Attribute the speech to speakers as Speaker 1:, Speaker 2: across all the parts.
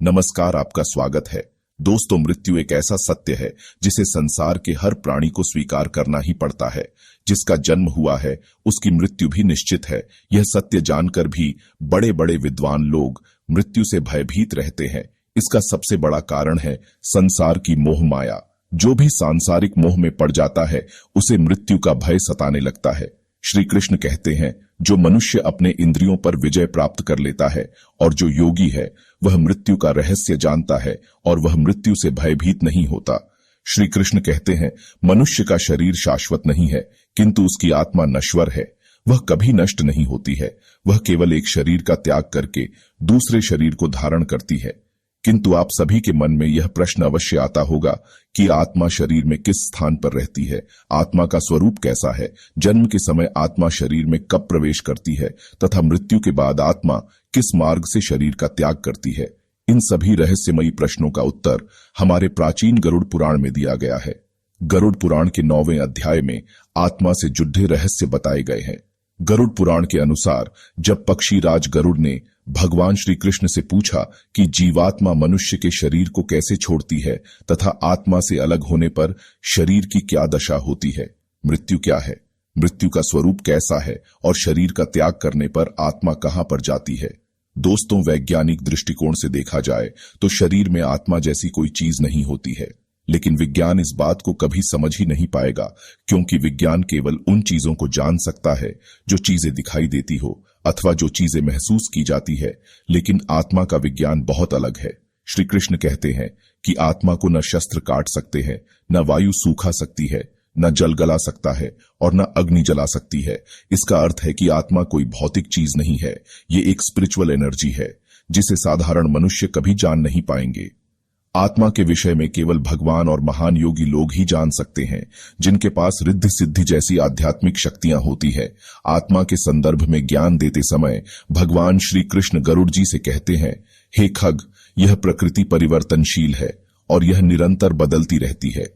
Speaker 1: नमस्कार, आपका स्वागत है। दोस्तों, मृत्यु एक ऐसा सत्य है जिसे संसार के हर प्राणी को स्वीकार करना ही पड़ता है। जिसका जन्म हुआ है उसकी मृत्यु भी निश्चित है। यह सत्य जानकर भी बड़े बड़े विद्वान लोग मृत्यु से भयभीत रहते हैं। इसका सबसे बड़ा कारण है संसार की मोह माया। जो भी सांसारिक मोह में पड़ जाता है उसे मृत्यु का भय सताने लगता है। श्री कृष्ण कहते हैं, जो मनुष्य अपने इंद्रियों पर विजय प्राप्त कर लेता है और जो योगी है वह मृत्यु का रहस्य जानता है और वह मृत्यु से भयभीत नहीं होता। श्री कृष्ण कहते हैं, मनुष्य का शरीर शाश्वत नहीं है किंतु उसकी आत्मा नश्वर है। वह कभी नष्ट नहीं होती है। वह केवल एक शरीर का त्याग करके दूसरे शरीर को धारण करती है। किंतु आप सभी के मन में यह प्रश्न अवश्य आता होगा कि आत्मा शरीर में किस स्थान पर रहती है, आत्मा का स्वरूप कैसा है, जन्म के समय आत्मा शरीर में कब प्रवेश करती है तथा मृत्यु के बाद आत्मा किस मार्ग से शरीर का त्याग करती है। इन सभी रहस्यमयी प्रश्नों का उत्तर हमारे प्राचीन गरुड़ पुराण में दिया गया है। गरुड़ पुराण के 9वें अध्याय में आत्मा से जुड़े रहस्य बताए गए हैं। गरुड़ पुराण के अनुसार जब पक्षीराज गरुड़ ने भगवान श्री कृष्ण से पूछा कि जीवात्मा मनुष्य के शरीर को कैसे छोड़ती है तथा आत्मा से अलग होने पर शरीर की क्या दशा होती है, मृत्यु क्या है, मृत्यु का स्वरूप कैसा है और शरीर का त्याग करने पर आत्मा कहां पर जाती है। दोस्तों, वैज्ञानिक दृष्टिकोण से देखा जाए तो शरीर में आत्मा जैसी कोई चीज नहीं होती है, लेकिन विज्ञान इस बात को कभी समझ ही नहीं पाएगा, क्योंकि विज्ञान केवल उन चीजों को जान सकता है जो चीजें दिखाई देती हो अथवा जो चीजें महसूस की जाती है। लेकिन आत्मा का विज्ञान बहुत अलग है। श्री कृष्ण कहते हैं कि आत्मा को न शस्त्र काट सकते हैं, न वायु सूखा सकती है, न जल गला सकता है और न अग्नि जला सकती है। इसका अर्थ है कि आत्मा कोई भौतिक चीज नहीं है, ये एक स्पिरिचुअल एनर्जी है जिसे साधारण मनुष्य कभी जान नहीं पाएंगे। आत्मा के विषय में केवल भगवान और महान योगी लोग ही जान सकते हैं, जिनके पास रिद्धि सिद्धि जैसी आध्यात्मिक शक्तियां होती है। आत्मा के संदर्भ में ज्ञान देते समय भगवान श्री कृष्ण गरुड़ जी से कहते हैं, हे खग, यह प्रकृति परिवर्तनशील है और यह निरंतर बदलती रहती है।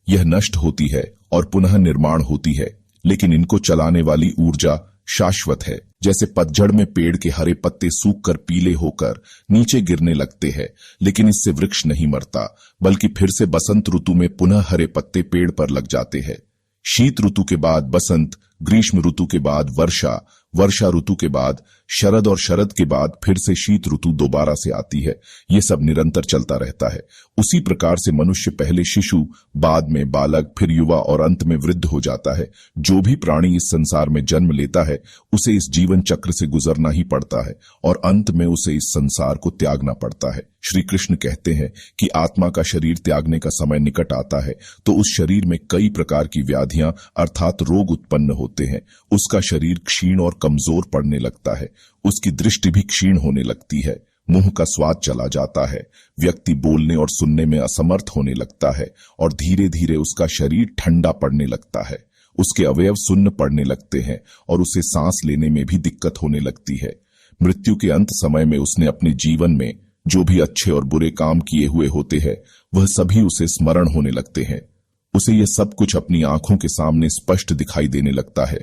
Speaker 1: यह नष्ट होती है और पुनः निर्माण होती है, लेकिन इनको चलाने वाली ऊर्जा शाश्वत है। जैसे पतझड़ में पेड़ के हरे पत्ते सूखकर पीले होकर नीचे गिरने लगते हैं, लेकिन इससे वृक्ष नहीं मरता, बल्कि फिर से बसंत ऋतु में पुनः हरे पत्ते पेड़ पर लग जाते हैं। शीत ऋतु के बाद बसंत, ग्रीष्म ऋतु के बाद वर्षा, वर्षा ऋतु के बाद शरद और शरद के बाद फिर से शीत ऋतु दोबारा से आती है। ये सब निरंतर चलता रहता है। उसी प्रकार से मनुष्य पहले शिशु, बाद में बालक, फिर युवा और अंत में वृद्ध हो जाता है। जो भी प्राणी इस संसार में जन्म लेता है उसे इस जीवन चक्र से गुजरना ही पड़ता है और अंत में उसे इस संसार को त्यागना पड़ता है। श्री कृष्ण कहते हैं कि आत्मा का शरीर त्यागने का समय निकट आता है तो उस शरीर में कई प्रकार की व्याधियां अर्थात रोग उत्पन्न होते हैं। उसका शरीर क्षीण और कमजोर पड़ने लगता है। उसकी दृष्टि भी क्षीण होने लगती है। मुंह का स्वाद चला जाता है। व्यक्ति बोलने और सुनने में असमर्थ होने लगता है और धीरे धीरे उसका शरीर ठंडा पड़ने लगता है। उसके अवयव सुन्न पड़ने लगते हैं और उसे सांस लेने में भी दिक्कत होने लगती है। मृत्यु के अंत समय में उसने अपने जीवन में जो भी अच्छे और बुरे काम किए हुए होते हैं वह सभी उसे स्मरण होने लगते हैं। उसे यह सब कुछ अपनी आंखों के सामने स्पष्ट दिखाई देने लगता है।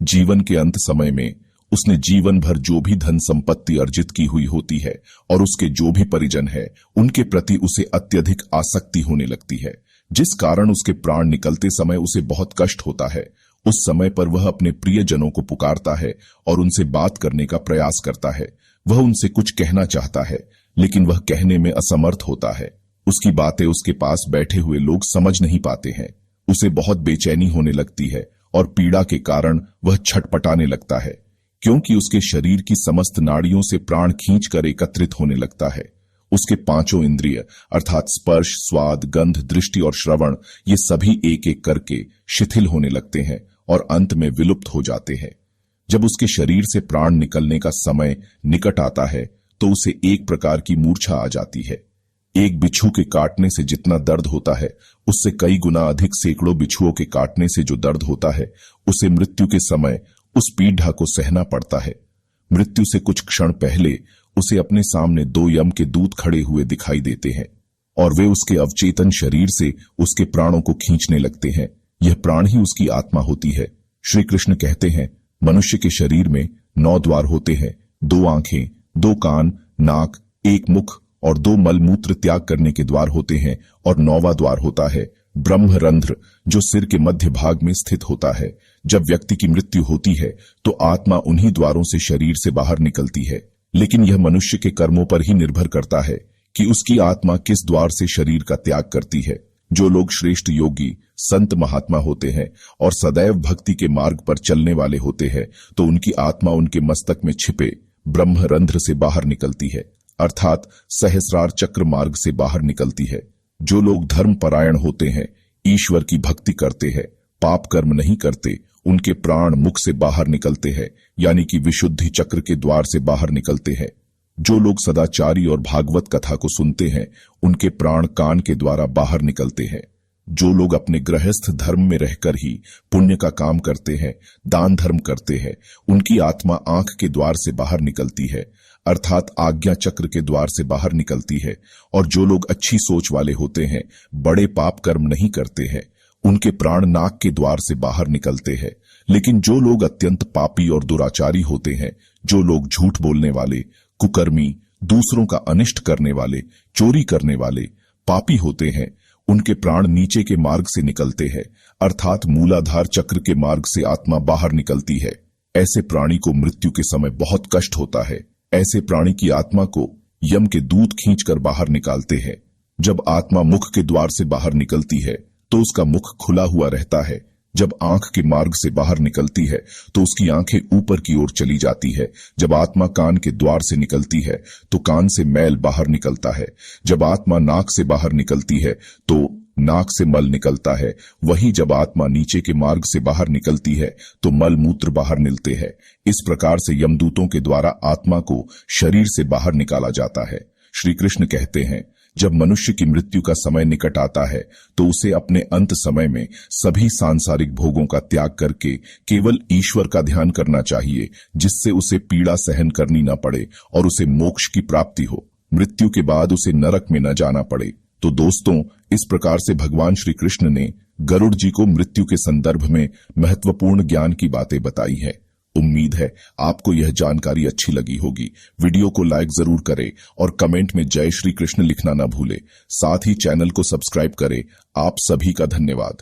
Speaker 1: जीवन के अंत समय में उसने जीवन भर जो भी धन संपत्ति अर्जित की हुई होती है और उसके जो भी परिजन है उनके प्रति उसे अत्यधिक आसक्ति होने लगती है, जिस कारण उसके प्राण निकलते समय उसे बहुत कष्ट होता है। उस समय पर वह अपने प्रियजनों को पुकारता है और उनसे बात करने का प्रयास करता है। वह उनसे कुछ कहना चाहता है लेकिन वह कहने में असमर्थ होता है। उसकी बातें उसके पास बैठे हुए लोग समझ नहीं पाते हैं। उसे बहुत बेचैनी होने लगती है और पीड़ा के कारण वह छटपटाने लगता है, क्योंकि उसके शरीर की समस्त नाड़ियों से प्राण खींचकर एकत्रित होने लगता है। उसके पांचों इंद्रिय अर्थात स्पर्श, स्वाद, गंध, दृष्टि और श्रवण ये सभी एक एक करके शिथिल होने लगते हैं और अंत में विलुप्त हो जाते हैं। जब उसके शरीर से प्राण निकलने का समय निकट आता है तो उसे एक प्रकार की मूर्छा आ जाती है। एक बिच्छू के काटने से जितना दर्द होता है उससे कई गुना अधिक सैकड़ों बिच्छुओं के काटने से जो दर्द होता है उसे मृत्यु के समय उस पीड़ा को सहना पड़ता है। मृत्यु से कुछ क्षण पहले उसे अपने सामने 2 यम के दूत खड़े हुए दिखाई देते हैं और वे उसके अवचेतन शरीर से उसके प्राणों को खींचने लगते हैं। यह प्राण ही उसकी आत्मा होती है। श्री कृष्ण कहते हैं, मनुष्य के शरीर में 9 द्वार होते हैं, 2 आंखें, 2 कान, नाक, 1 मुख और 2 मलमूत्र त्याग करने के द्वार होते हैं और 9वां द्वार होता है ब्रह्मरंध्र, जो सिर के मध्य भाग में स्थित होता है। जब व्यक्ति की मृत्यु होती है तो आत्मा उन्हीं द्वारों से शरीर से बाहर निकलती है, लेकिन यह मनुष्य के कर्मों पर ही निर्भर करता है कि उसकी आत्मा किस द्वार से शरीर का त्याग करती है। जो लोग श्रेष्ठ योगी, संत महात्मा होते हैं और सदैव भक्ति के मार्ग पर चलने वाले होते हैं, तो उनकी आत्मा उनके मस्तक में छिपे ब्रह्मरंध्र से बाहर निकलती है, अर्थात सहस्रार चक्र मार्ग से बाहर निकलती है। जो लोग धर्म परायण होते हैं, ईश्वर की भक्ति करते हैं, पाप कर्म नहीं करते, उनके प्राण मुख से बाहर निकलते हैं, यानी कि विशुद्धि चक्र के द्वार से बाहर निकलते हैं। जो लोग सदाचारी और भागवत कथा को सुनते हैं, उनके प्राण कान के द्वारा बाहर निकलते हैं। जो लोग अपने गृहस्थ धर्म में रहकर ही पुण्य का काम करते हैं, दान धर्म करते हैं, उनकी आत्मा आंख के द्वार से बाहर निकलती है, अर्थात आज्ञा चक्र के द्वार से बाहर निकलती है। और जो लोग अच्छी सोच वाले होते हैं, बड़े पाप कर्म नहीं करते हैं, उनके प्राण नाक के द्वार से बाहर निकलते हैं। लेकिन जो लोग अत्यंत पापी और दुराचारी होते हैं, जो लोग झूठ बोलने वाले, कुकर्मी, दूसरों का अनिष्ट करने वाले, चोरी करने वाले, पापी होते हैं, उनके प्राण नीचे के मार्ग से निकलते हैं, अर्थात मूलाधार चक्र के मार्ग से आत्मा बाहर निकलती है। ऐसे प्राणी को मृत्यु के समय बहुत कष्ट होता है। ऐसे प्राणी की आत्मा को यम के दूत खींचकर बाहर निकालते हैं। जब आत्मा मुख के द्वार से बाहर निकलती है तो उसका मुख खुला हुआ रहता है। जब आंख के मार्ग से बाहर निकलती है तो उसकी आंखें ऊपर की ओर चली जाती है। जब आत्मा कान के द्वार से निकलती है तो कान से मैल बाहर निकलता है। जब आत्मा नाक से बाहर निकलती है तो नाक से मल निकलता है। वहीं जब आत्मा नीचे के मार्ग से बाहर निकलती है तो मल मूत्र बाहर निकलते हैं। इस प्रकार से यमदूतों के द्वारा आत्मा को शरीर से बाहर निकाला जाता है। श्री कृष्ण कहते हैं, जब मनुष्य की मृत्यु का समय निकट आता है तो उसे अपने अंत समय में सभी सांसारिक भोगों का त्याग करके केवल ईश्वर का ध्यान करना चाहिए, जिससे उसे पीड़ा सहन करनी न पड़े और उसे मोक्ष की प्राप्ति हो, मृत्यु के बाद उसे नरक में न जाना पड़े। तो दोस्तों, इस प्रकार से भगवान श्री कृष्ण ने गरुड़ जी को मृत्यु के संदर्भ में महत्वपूर्ण ज्ञान की बातें बताई हैं। उम्मीद है आपको यह जानकारी अच्छी लगी होगी। वीडियो को लाइक जरूर करें और कमेंट में जय श्री कृष्ण लिखना न भूलें। साथ ही चैनल को सब्सक्राइब करें। आप सभी का धन्यवाद।